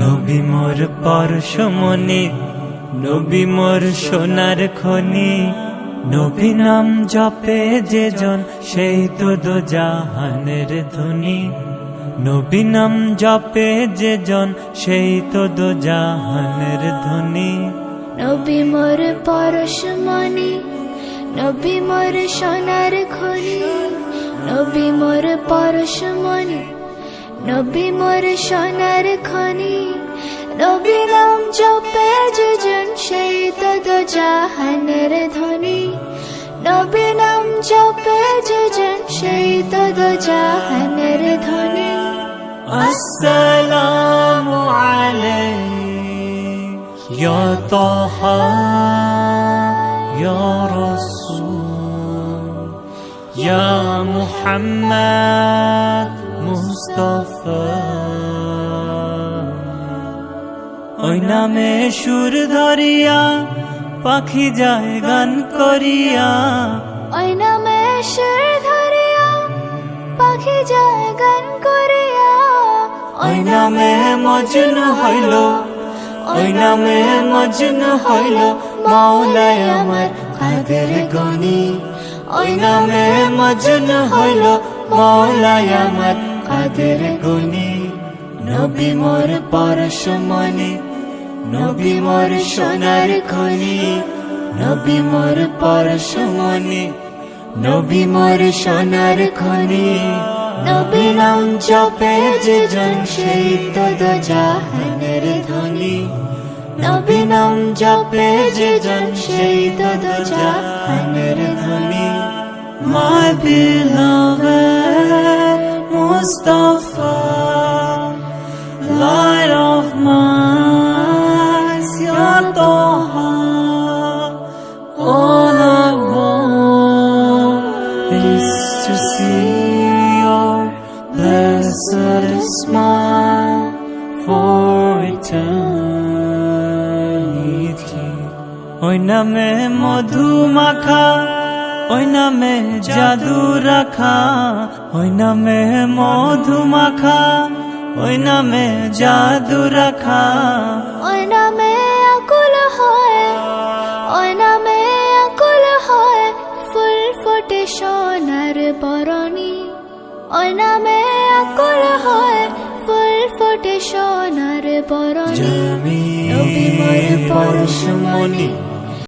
নবী মোর পরশমণি, নবী মোর সোনার খনি। নবী নাম জপে যে জন, সেই তো দো জাহানের ধনী। নবী নাম জপে যে জন, সেই তো দো জাহানের ধনী। নবী মোর পরশমণি, নবী মোর সোনার খনি। নবী মোর পরশমণি, নবী মোর সোনার খনি। নবী নাম জপে যে জন, সেই তো দো জাহানের ধনী। নবী নাম জপে যে জন, সেই তো দো জাহানের ধনী। আসসালামু আলাইকা ইয়া তাহা ইয়া রাসূল ইয়া মুহাম্মদ মুস্তাফা। ওই নামে সুর ধরিয়া পাখি যায় গান করিয়া। ওই নামে সুর ধরিয়া পাখি যায় গান করিয়া। ওই নামে মজনু হইল, ওই নামে মজনু হইল মাওলায় আমার কাদের গনি। ওই নামে মজনু হইল মাওলায় আমার কাদের গনি। নবী মোর পরশমণি, নবী মোর সোনার খনি। নবী মোর পরশমণি, নবী মোর সোনার খনি। নবী নাম জপে যে জন, সেই তো দো জাহানের ধনী। নবী নাম জপে যে জন, সেই তো দো জাহানের ধনী। My beloved Mustafa, light of mine, Ya Taha. All I want is to see your blessed smile for eternity. ওই নামে মধু মাখা, ওই নামে জাদু রাখা। ওই নামে মধু মাখা, ওই নামে জাদু রাখা। ওই নামে আকুল হয়, ওই নামে আকুল হয় ফুল ফোটে সোনার বরণী। ওই নামে আকুল হয় ফুল ফোটে সোনার বরণী। নবী মোর পরশমণি,